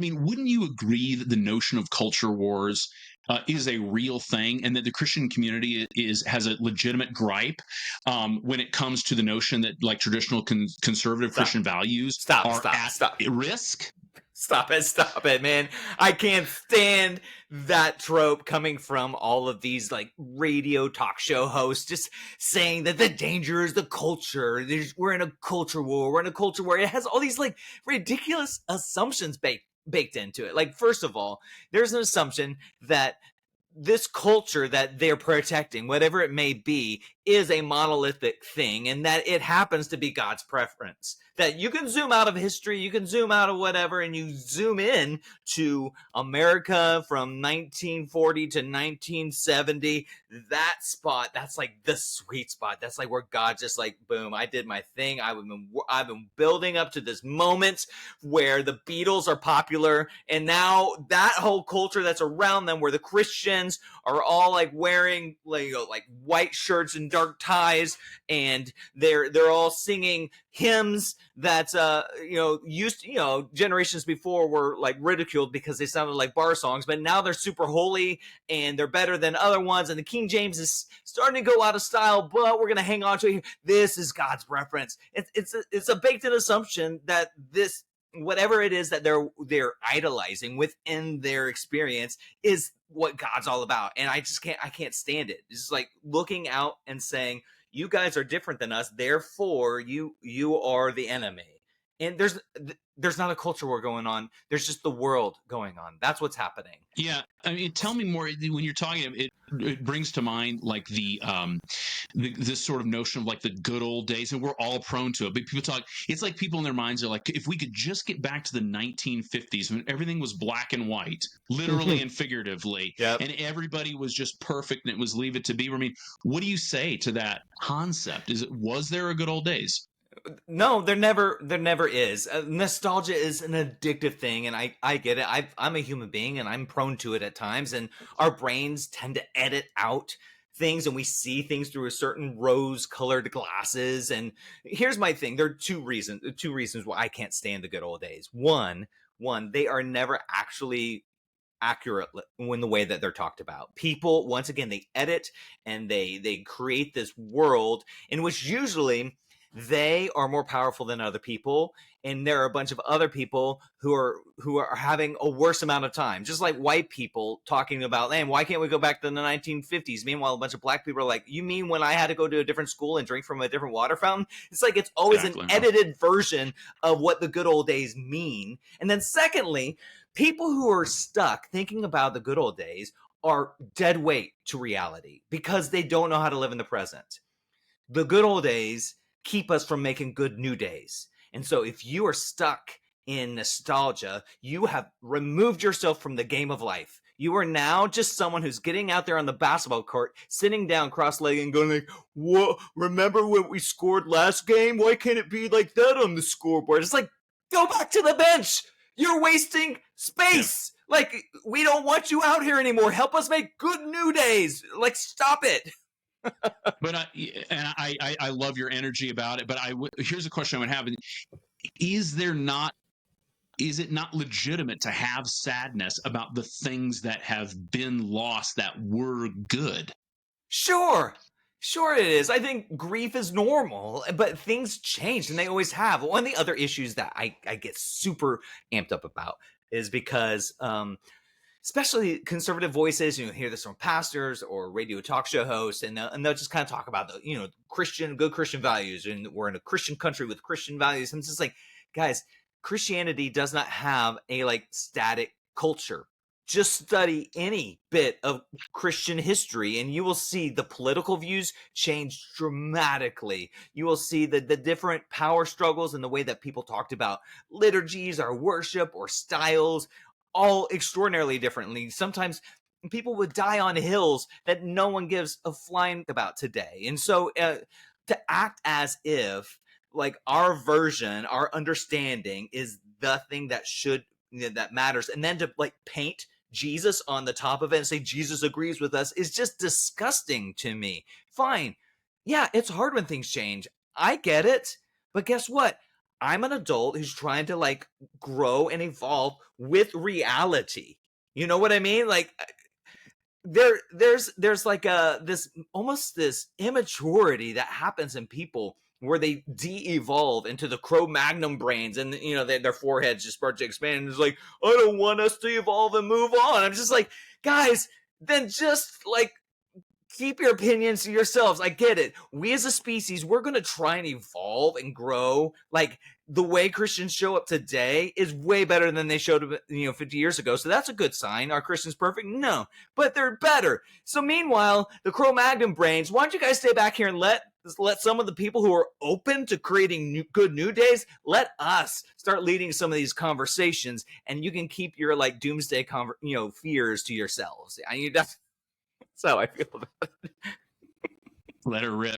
mean, wouldn't you agree that the notion of culture wars is a real thing, and that the Christian community is has a legitimate gripe when it comes to the notion that like traditional conservative Stop. Christian values Stop, are stop, at stop. risk? Stop it, man. I can't stand that trope coming from all of these like radio talk show hosts just saying that the danger is the culture. We're in a culture war. We're in a culture war. It has all these like ridiculous assumptions baked into it. Like, first of all, there's an assumption that this culture that they're protecting, whatever it may be, is a monolithic thing, and that it happens to be God's preference. That you can zoom out of history, you can zoom out of whatever, and you zoom in to America from 1940 to 1970. That spot, that's like the sweet spot. That's like where God just like, boom, I did my thing. I've been building up to this moment where the Beatles are popular, and now that whole culture that's around them, where the Christians are all like wearing like white shirts and dark ties, and they're all singing hymns that used generations before were like ridiculed because they sounded like bar songs, but now they're super holy and they're better than other ones, and the King James is starting to go out of style, but we're going to hang on to it. This is God's preference. It's a baked in assumption that this, whatever it is that they're idolizing within their experience, is what God's all about. And I can't stand it. It's just like looking out and saying, you guys are different than us, therefore you are the enemy. And there's not a culture war going on. There's just the world going on. That's what's happening. Yeah, I mean, tell me more. When you're talking, it brings to mind like this sort of notion of like the good old days, and we're all prone to it. But people talk, it's like people in their minds are like, if we could just get back to the 1950s when everything was black and white, literally and figuratively, Yep. and everybody was just perfect, and it was leave it to beaver. I mean, what do you say to that concept? Was there a good old days? No, there never is. Nostalgia is an addictive thing, and I get it. I'm a human being, and I'm prone to it at times, and our brains tend to edit out things, and we see things through a certain rose-colored glasses. And here's my thing: there are two reasons why I can't stand the good old days. One, they are never actually accurate in the way that they're talked about. People, once again, they edit and they create this world in which usually they are more powerful than other people, and there are a bunch of other people who are having a worse amount of time, just like white people talking about, man, why can't we go back to the 1950s? Meanwhile, a bunch of black people are like, you mean when I had to go to a different school and drink from a different water fountain? It's like it's always an edited version of what the good old days mean. And then secondly, people who are stuck thinking about the good old days are dead weight to reality because they don't know how to live in the present. The good old days keep us from making good new days. And so if you are stuck in nostalgia, you have removed yourself from the game of life. You are now just someone who's getting out there on the basketball court, sitting down cross-legged and going like, "What? Remember when we scored last game? Why can't it be like that on the scoreboard?" It's like, go back to the bench. You're wasting space. Yeah. Like, we don't want you out here anymore. Help us make good new days. Like, stop it. But I love your energy about it. But here's a question I would have: is it not legitimate to have sadness about the things that have been lost that were good? Sure it is. I think grief is normal, but things change, and they always have. One of the other issues that I get super amped up about is because especially conservative voices, you hear this from pastors or radio talk show hosts, and they'll just kind of talk about the, good Christian values, and we're in a Christian country with Christian values. I'm just like, guys, Christianity does not have a like static culture. Just study any bit of Christian history and you will see the political views change dramatically. You will see the different power struggles and the way that people talked about liturgies or worship or styles all extraordinarily differently. Sometimes people would die on hills that no one gives a flying about today. And so to act as if like our version, our understanding is the thing that that matters, and then to like paint Jesus on the top of it and say Jesus agrees with us is just disgusting to me. Fine. Yeah, it's hard when things change. I get it. But guess what? I'm an adult who's trying to like grow and evolve with reality. You know what I mean? Like there's like this almost this immaturity that happens in people where they de-evolve into the Cro-Magnon brains, and you know their foreheads just start to expand. And it's like, I don't want us to evolve and move on. I'm just like, guys, then just like keep your opinions to yourselves. I get it. We as a species, we're going to try and evolve and grow. Like the way Christians show up today is way better than they showed up, 50 years ago. So that's a good sign. Are Christians perfect? No, but they're better. So meanwhile, the Cro-Magnon brains, why don't you guys stay back here and let some of the people who are open to creating good new days, let us start leading some of these conversations, and you can keep your like doomsday fears to yourselves. That's how I feel about it. Let her rip.